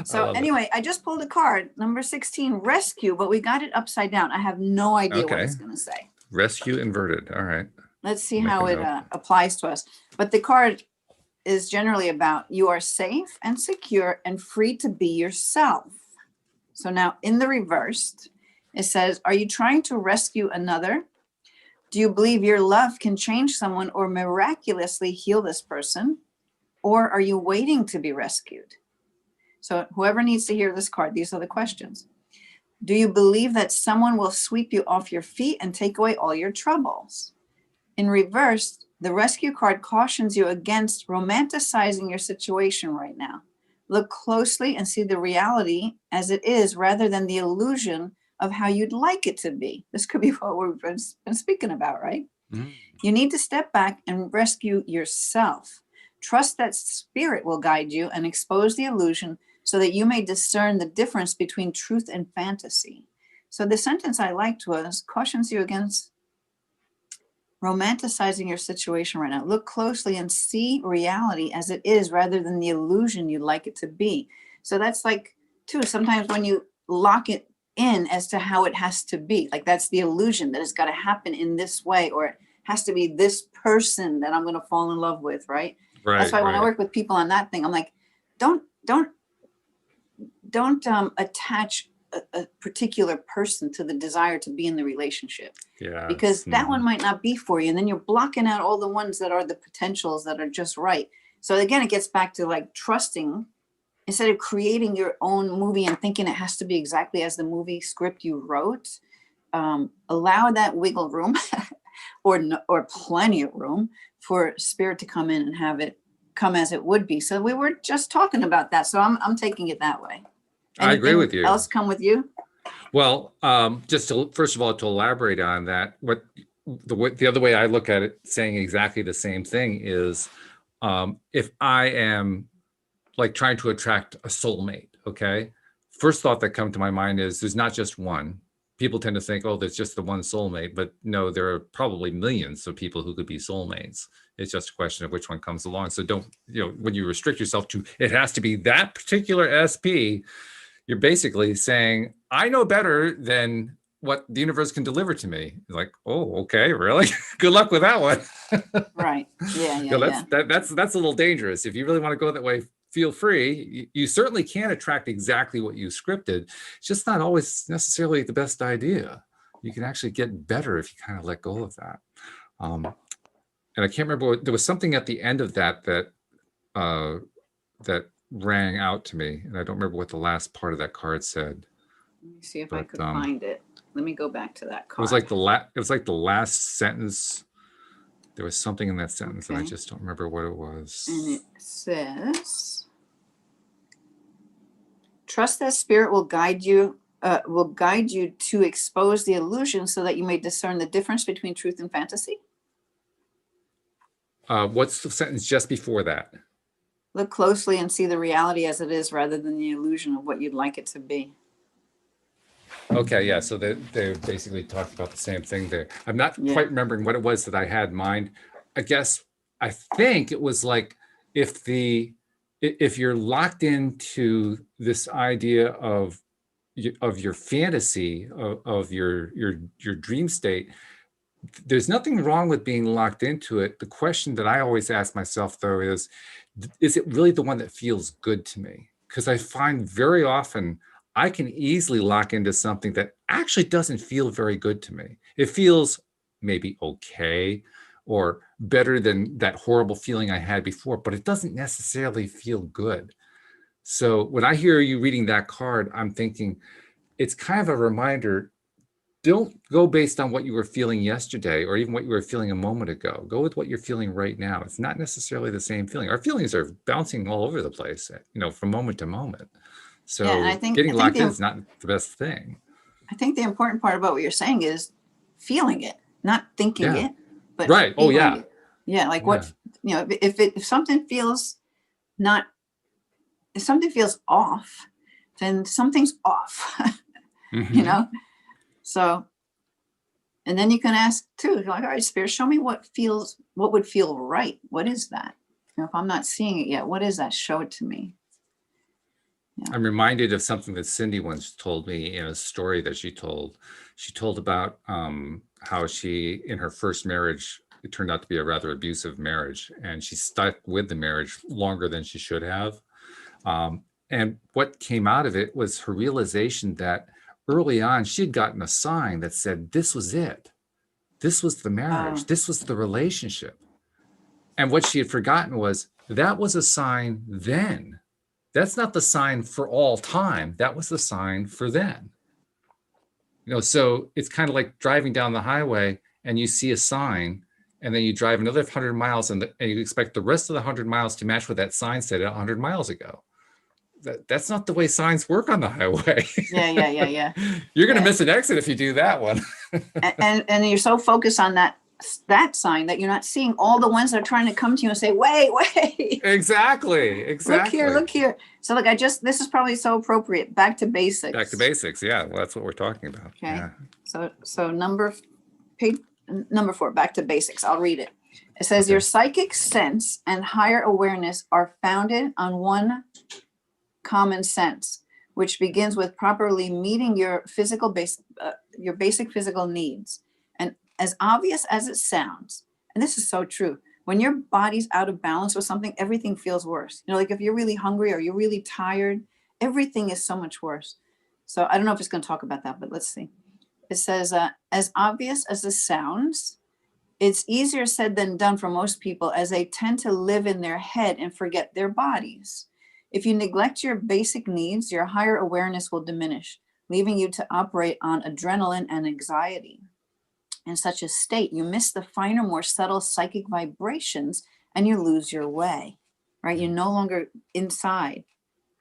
So anyway, I just pulled a card, number 16, rescue, but we got it upside down. I have no idea what it's going to say. Rescue inverted. All right. Let's see how it applies to us. But the card is generally about you are safe and secure and free to be yourself. So now in the reversed, it says, are you trying to rescue another? Do you believe your love can change someone or miraculously heal this person? Or are you waiting to be rescued? So whoever needs to hear this card, these are the questions. Do you believe that someone will sweep you off your feet and take away all your troubles? In reverse, the rescue card cautions you against romanticizing your situation right now. Look closely and see the reality as it is rather than the illusion of how you'd like it to be. This could be what we've been speaking about, right? Mm. You need to step back and rescue yourself. Trust that spirit will guide you and expose the illusion so that you may discern the difference between truth and fantasy. So the sentence I liked was, cautions you against romanticizing your situation right now. Look closely and see reality as it is rather than the illusion you'd like it to be. So that's like, too, sometimes when you lock it in as to how it has to be, like that's the illusion that it's got to happen in this way, or it has to be this person that I'm going to fall in love with, right? Right. That's why when I work with people on that thing, I'm like, don't attach a particular person to the desire to be in the relationship. Yeah. Because that one might not be for you. And then you're blocking out all the ones that are the potentials that are just right. So again, it gets back to like trusting instead of creating your own movie and thinking it has to be exactly as the movie script you wrote. Allow that wiggle room or plenty of room for spirit to come in and have it come as it would be. So we were just talking about that. So I'm taking it that way. I agree with you. Else come with you? Well, just to, first of all, to elaborate on that, what the other way I look at it, saying exactly the same thing is, if I am like trying to attract a soulmate, okay, first thought that comes to my mind is there's not just one. People tend to think, oh, there's just the one soulmate, but no, there are probably millions of people who could be soulmates. It's just a question of which one comes along. So don't, when you restrict yourself to, it has to be that particular SP, you're basically saying, I know better than what the universe can deliver to me. Like, oh, okay, really? Good luck with that one. Right. Yeah. That's a little dangerous. If you really want to go that way, feel free. You certainly can attract exactly what you scripted. It's just not always necessarily the best idea. You can actually get better if you kind of let go of that. And I can't remember, there was something at the end of that rang out to me, and I don't remember what the last part of that card said. Let me see if I could find it. Let me go back to that card. It was like the last sentence. There was something in that sentence, and I just don't remember what it was. And it says, trust that spirit will guide you to expose the illusion so that you may discern the difference between truth and fantasy. What's the sentence just before that? Look closely and see the reality as it is rather than the illusion of what you'd like it to be. Okay, yeah, so they basically talked about the same thing there. I'm not quite remembering what it was that I had in mind. I think it was like if you're locked into this idea of your fantasy, of your dream state, there's nothing wrong with being locked into it. The question that I always ask myself, though, is it really the one that feels good to me? Because I find very often I can easily lock into something that actually doesn't feel very good to me. It feels maybe okay or better than that horrible feeling I had before, but it doesn't necessarily feel good. So when I hear you reading that card, I'm thinking it's kind of a reminder. Don't go based on what you were feeling yesterday or even what you were feeling a moment ago. Go with what you're feeling right now. It's not necessarily the same feeling. Our feelings are bouncing all over the place, from moment to moment. So getting locked in is not the best thing. I think the important part about what you're saying is feeling it, not thinking it, but right. Oh yeah. It. Yeah. Like what, if something feels if something feels off, then something's off, Mm-hmm. So, and then you can ask too, like, all right, Spirit, show me what would feel right. What is that? If I'm not seeing it yet, what is that? Show it to me. Yeah. I'm reminded of something that Cindy once told me in a story that she told. She told about how she, in her first marriage, it turned out to be a rather abusive marriage, and she stuck with the marriage longer than she should have. And what came out of it was her realization that early on, she had gotten a sign that said, this was it. This was the marriage. This was the relationship. And what she had forgotten was that was a sign then. That's not the sign for all time. That was the sign for then. So it's kind of like driving down the highway and you see a sign, and then you drive another 100 miles and you expect the rest of the 100 miles to match what that sign said 100 miles ago. That's not the way signs work on the highway. Yeah. You're going to miss an exit if you do that one. and you're so focused on that sign that you're not seeing all the ones that are trying to come to you and say, wait. Exactly. Look here. So look, this is probably so appropriate. Back to basics. Yeah. Well, that's what we're talking about. Okay. Yeah. So page number 4, back to basics. I'll read it. It says, your psychic sense and higher awareness are founded on one common sense, which begins with properly meeting your your basic physical needs. And as obvious as it sounds, and this is so true, when your body's out of balance with something, everything feels worse. Like if you're really hungry or you're really tired, everything is so much worse. So I don't know if it's going to talk about that, but let's see. It says, as obvious as it sounds, it's easier said than done for most people, as they tend to live in their head and forget their bodies. If you neglect your basic needs, your higher awareness will diminish, leaving you to operate on adrenaline and anxiety. In such a state, you miss the finer, more subtle psychic vibrations and you lose your way, right? You're no longer inside.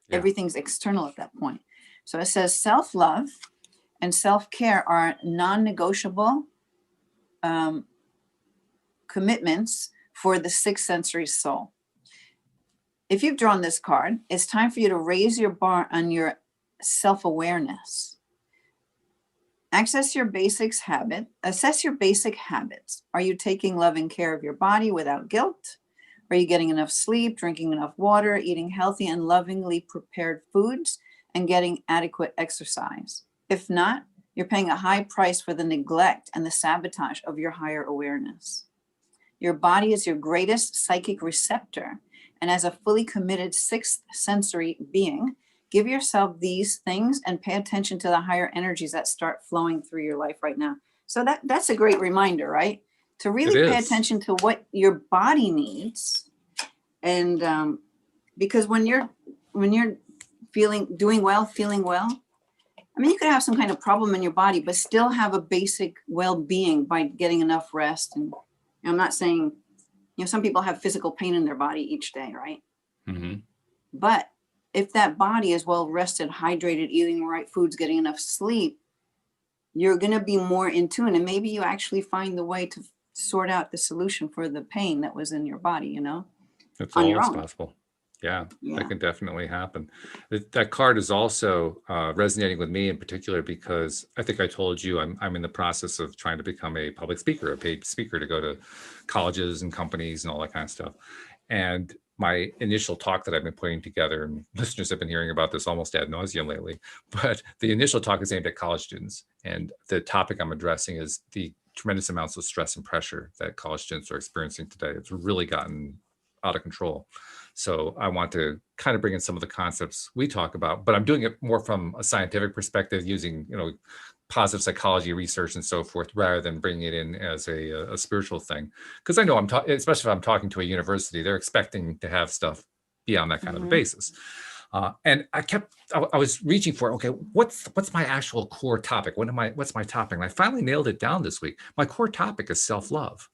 Yeah. Everything's external at that point. So it says self-love and self-care are non-negotiable commitments for the sixth sensory soul. If you've drawn this card, it's time for you to raise your bar on your self-awareness. Assess your basic habits. Are you taking loving care of your body without guilt? Are you getting enough sleep, drinking enough water, eating healthy and lovingly prepared foods, and getting adequate exercise? If not, you're paying a high price for the neglect and the sabotage of your higher awareness. Your body is your greatest psychic receptor, and as a fully committed sixth sensory being, give yourself these things and pay attention to the higher energies that start flowing through your life right now. So that's a great reminder, right? To really pay attention to what your body needs. And because when you're feeling well, I mean, you could have some kind of problem in your body, but still have a basic well-being by getting enough rest. And I'm not saying, some people have physical pain in their body each day, right? Mm-hmm. But if that body is well rested, hydrated, eating the right foods, getting enough sleep, you're going to be more in tune. And maybe you actually find the way to sort out the solution for the pain that was in your body, It's always possible. Yeah, that can definitely happen. That card is also resonating with me in particular because I think I told you I'm in the process of trying to become a public speaker, a paid speaker, to go to colleges and companies and all that kind of stuff. And my initial talk that I've been putting together, and listeners have been hearing about this almost ad nauseum lately, but the initial talk is aimed at college students. And the topic I'm addressing is the tremendous amounts of stress and pressure that college students are experiencing today. It's really gotten out of control. So I want to kind of bring in some of the concepts we talk about, but I'm doing it more from a scientific perspective, using, positive psychology research and so forth, rather than bringing it in as a spiritual thing. Because I know especially if I'm talking to a university, they're expecting to have stuff be on that kind of a basis. And I was reaching for, okay, what's my actual core topic? What's my topic? And I finally nailed it down this week. My core topic is self-love.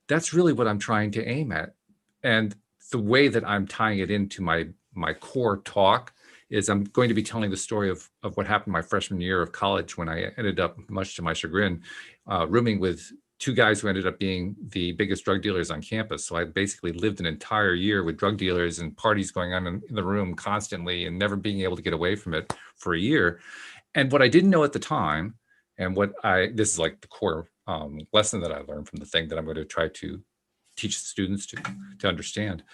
That's really what I'm trying to aim at. And the way that I'm tying it into my core talk is I'm going to be telling the story of what happened my freshman year of college, when I ended up, much to my chagrin, rooming with two guys who ended up being the biggest drug dealers on campus. So I basically lived an entire year with drug dealers and parties going on in the room constantly and never being able to get away from it for a year. And what I didn't know at the time, and this is like the core lesson that I learned from the thing that I'm going to try to teach students to understand.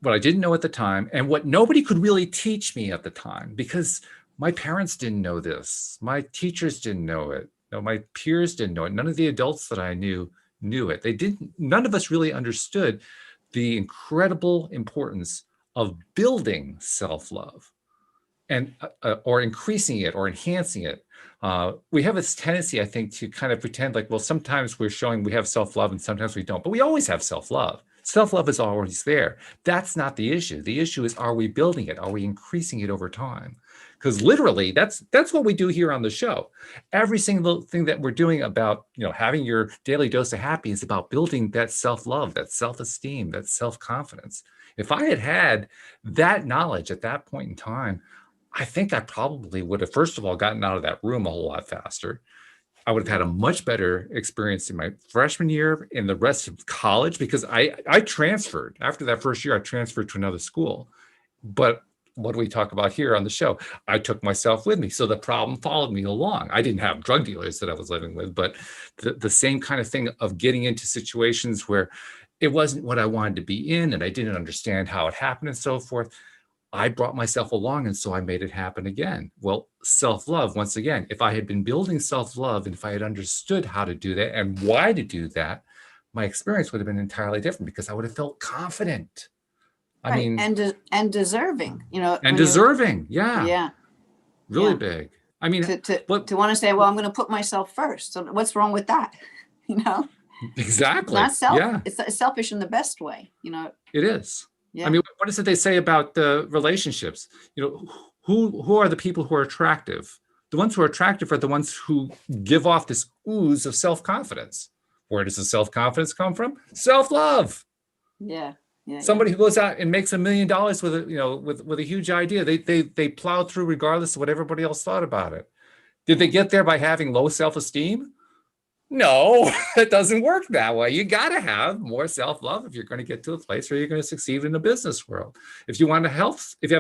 What I didn't know at the time, and what nobody could really teach me at the time, because my parents didn't know this, my teachers didn't know it, my peers didn't know it, none of the adults that I knew it. None of us really understood the incredible importance of building self-love. and or increasing it or enhancing it. We have this tendency, I think, to kind of pretend like, well, sometimes we're showing we have self-love and sometimes we don't, but we always have self-love. Self-love is always there. That's not the issue. The issue is, are we building it? Are we increasing it over time? Because literally, that's what we do here on the show. Every single thing that we're doing about, having your daily dose of happy is about building that self-love, that self-esteem, that self-confidence. If I had had that knowledge at that point in time, I think I probably would have, first of all, gotten out of that room a whole lot faster. I would have had a much better experience in my freshman year, in the rest of college, because I transferred. After that first year, I transferred to another school. But what do we talk about here on the show? I took myself with me. So the problem followed me along. I didn't have drug dealers that I was living with, but the same kind of thing of getting into situations where it wasn't what I wanted to be in and I didn't understand how it happened and so forth. I brought myself along, and so I made it happen again. Well, self-love, once again, if I had been building self-love and if I had understood how to do that and why to do that, my experience would have been entirely different because I would have felt confident. I mean, and deserving, and deserving. Yeah. Really yeah. big. I mean, to want to say, well, I'm going to put myself first. So what's wrong with that? Exactly. It's not it's selfish in the best way, It is. Yeah. I mean, what is it they say about the relationships? Who are the people who are attractive? The ones who are attractive are the ones who give off this ooze of self-confidence. Where does the self-confidence come from? Self-love. Yeah. Somebody who goes out and makes $1 million with a huge idea, they plowed through regardless of what everybody else thought about it. Did they get there by having low self-esteem? No, it doesn't work that way. You got to have more self-love if you're going to get to a place where you're going to succeed in the business world. If you have a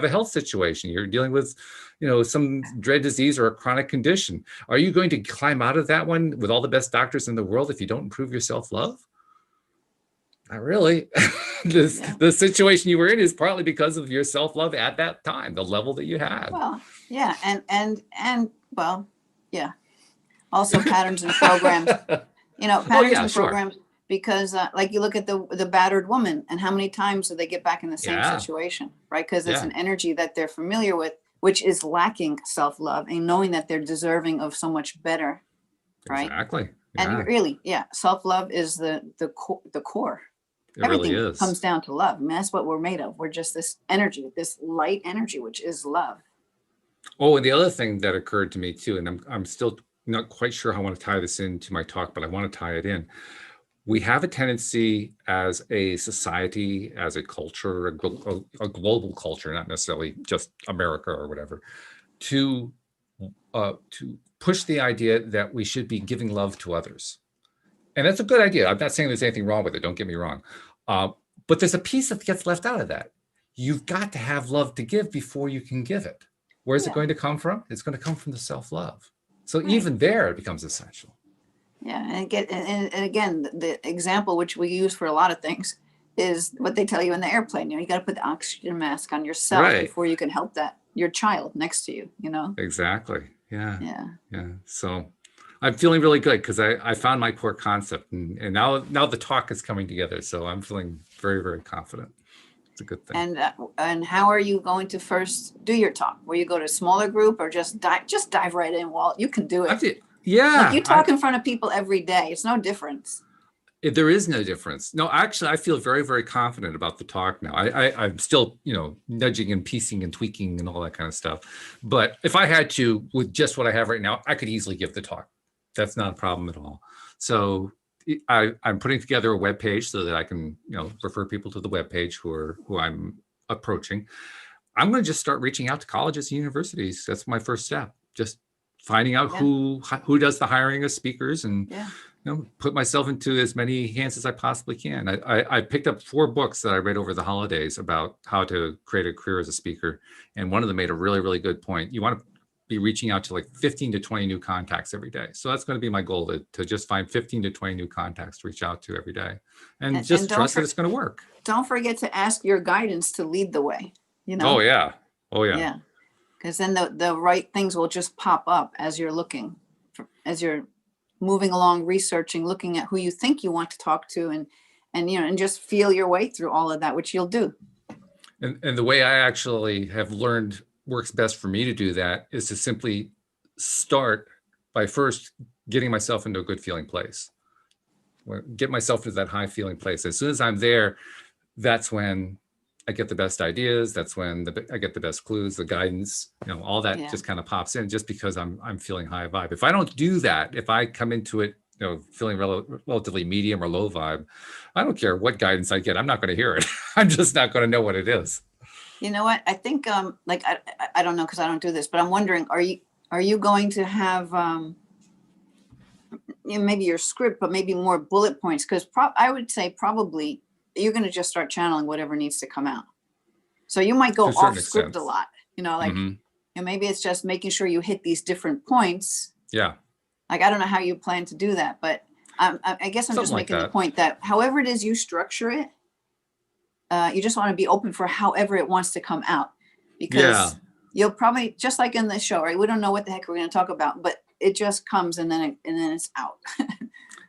health situation, you're dealing with, some dread disease or a chronic condition, are you going to climb out of that one with all the best doctors in the world if you don't improve your self-love? Not really. The situation you were in is partly because of your self-love at that time, the level that you had. Well, yeah. Yeah. Also patterns and programs, programs, because like you look at the battered woman and how many times do they get back in the same situation, right? Because it's an energy that they're familiar with, which is lacking self-love and knowing that they're deserving of so much better, right? Exactly. Yeah. And really, self-love is the core. It Everything really is. comes down to love. I mean, that's what we're made of. We're just this energy, this light energy, which is love. Oh, and the other thing that occurred to me too, and I'm still not quite sure how I want to tie this into my talk, but I want to tie it in. We have a tendency as a society, as a culture, a global culture, not necessarily just America or whatever, to push the idea that we should be giving love to others. And that's a good idea. I'm not saying there's anything wrong with it. Don't get me wrong. But there's a piece that gets left out of that. You've got to have love to give before you can give it. Where's it going to come from? It's going to come from the self-love. So even there, it becomes essential. Yeah, and again, the example which we use for a lot of things is what they tell you in the airplane. You got to put the oxygen mask on yourself before you can help your child next to you. Exactly. Yeah. So I'm feeling really good because I found my core concept, and now the talk is coming together. So I'm feeling very, very confident. It's a good thing. And how are you going to first do your talk? Will you go to a smaller group or just dive right in, Walt? You can do it. You talk in front of people every day. It's no difference. There is no difference. No, actually, I feel very, very confident about the talk now. I'm still, nudging and piecing and tweaking and all that kind of stuff. But if I had to, with just what I have right now, I could easily give the talk. That's not a problem at all. So I'm putting together a web page so that I can, refer people to the web page who I'm approaching. I'm going to just start reaching out to colleges and universities. That's my first step. Just finding out who does the hiring of speakers and put myself into as many hands as I possibly can. I picked up 4 books that I read over the holidays about how to create a career as a speaker, and one of them made a really, really good point. You want to be reaching out to like 15 to 20 new contacts every day. So that's going to be my goal, to just find 15 to 20 new contacts to reach out to every day, and just trust that it's going to work. Don't forget to ask your guidance to lead the way. Oh yeah. Yeah. Because then the right things will just pop up as you're looking, as you're moving along, researching, looking at who you think you want to talk to, and just feel your way through all of that, which you'll do. And the way I actually have learned works best for me to do that is to simply start by first getting myself into a good feeling place. Get myself to that high feeling place. As soon as I'm there, that's when I get the best ideas. That's when I get the best clues, the guidance, all that just kind of pops in just because I'm feeling high vibe. If I don't do that, if I come into it, feeling relatively medium or low vibe, I don't care what guidance I get. I'm not going to hear it. I'm just not going to know what it is. You know what? I think, like, I don't know, because I don't do this, but I'm wondering, are you going to have, maybe your script, but maybe more bullet points? Because I would say probably you're going to just start channeling whatever needs to come out. So you might go off script a lot, like, and maybe it's just making sure you hit these different points. Yeah. Like, I don't know how you plan to do that, but I guess I'm just making the point that however it is you structure it, you just want to be open for however it wants to come out, because you'll probably, just like in this show, right? We don't know what the heck we're going to talk about, but it just comes and then it's out.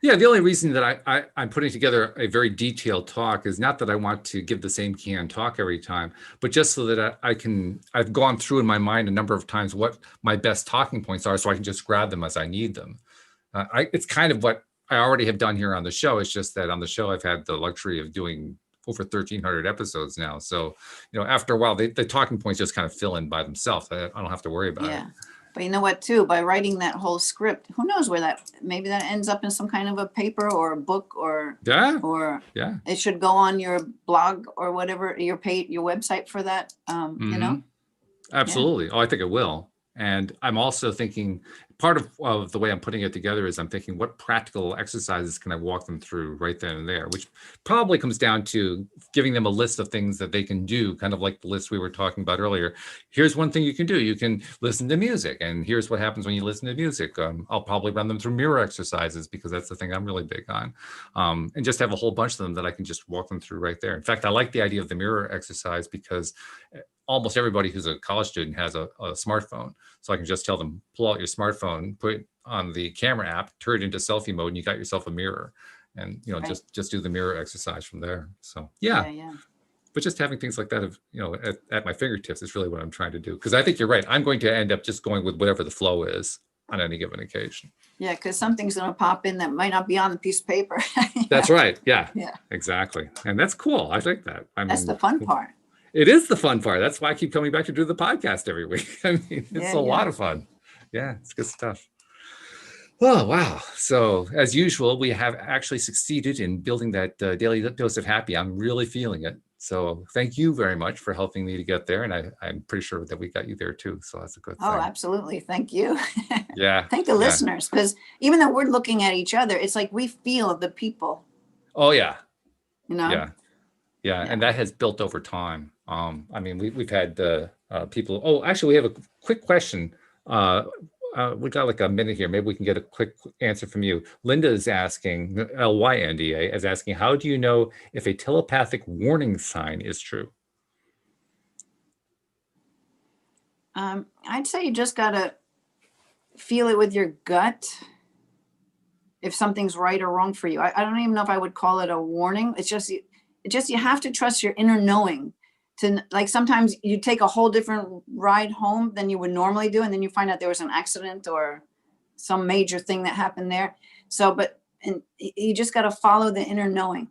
Yeah, the only reason that I'm putting together a very detailed talk is not that I want to give the same canned talk every time, but just so that I've gone through in my mind a number of times what my best talking points are, so I can just grab them as I need them. It's kind of what I already have done here on the show. It's just that on the show, I've had the luxury of doing over 1,300 episodes now. So, after a while, the talking points just kind of fill in by themselves. I don't have to worry about it. But you know what, too, by writing that whole script, who knows where maybe that ends up in some kind of a paper or a book or it should go on your blog or whatever, your website for that, Absolutely. Oh, I think it will. And I'm also thinking part of the way I'm putting it together is I'm thinking, what practical exercises can I walk them through right then and there, which probably comes down to giving them a list of things that they can do, kind of like the list we were talking about earlier. Here's one thing you can do. You can listen to music, and here's what happens when you listen to music. I'll probably run them through mirror exercises, because that's the thing I'm really big on, and just have a whole bunch of them that I can just walk them through right there. In fact, I like the idea of the mirror exercise because almost everybody who's a college student has a smartphone. So I can just tell them, pull out your smartphone, put it on the camera app, turn it into selfie mode, and you got yourself a mirror. And, just do the mirror exercise from there. So, yeah. But just having things like that, at my fingertips is really what I'm trying to do. Because I think you're right. I'm going to end up just going with whatever the flow is on any given occasion. Yeah, because something's going to pop in that might not be on the piece of paper. That's right. Yeah, exactly. And that's cool. I think that. That's the fun part. It is the fun part. That's why I keep coming back to do the podcast every week. I mean, it's a lot of fun. Yeah, it's good stuff. Oh, wow. So as usual, we have actually succeeded in building that daily dose of happy. I'm really feeling it. So thank you very much for helping me to get there. And I'm pretty sure that we got you there too. So that's a good thing. Oh, absolutely. Thank you. Yeah. Thank the listeners, because even though we're looking at each other, it's like we feel the people. Oh, yeah. Yeah. And that has built over time. I mean, we've had people. Oh, actually, we have a quick question. We got like a minute here. Maybe we can get a quick answer from you. Linda is asking, LYNDA is asking, how do you know if a telepathic warning sign is true? I'd say you just got to feel it with your gut. If something's right or wrong for you. I don't even know if I would call it a warning. It's just you have to trust your inner knowing. To, like, sometimes you take a whole different ride home than you would normally do, and then you find out there was an accident or some major thing that happened there. So, and you just got to follow the inner knowing,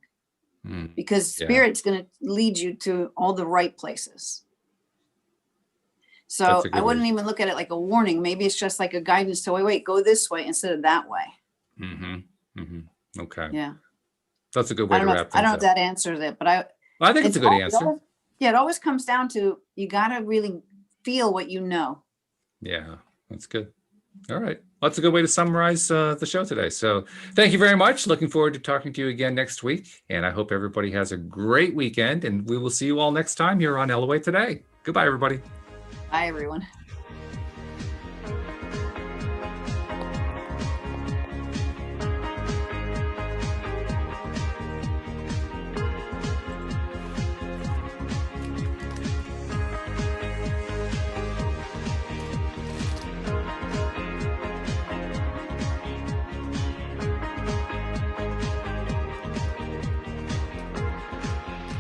because spirit's going to lead you to all the right places. So I wouldn't even look at it like a warning. Maybe it's just like a guidance to wait, go this way instead of that way. Okay. Yeah. That's a good way to wrap things up. I don't know if that answers it, but I think it's a good answer. It always comes down to, you got to really feel what you know. Yeah, that's good. All right. Well, that's a good way to summarize the show today. So thank you very much. Looking forward to talking to you again next week. And I hope everybody has a great weekend. And we will see you all next time here on LOA Today. Goodbye, everybody. Bye, everyone.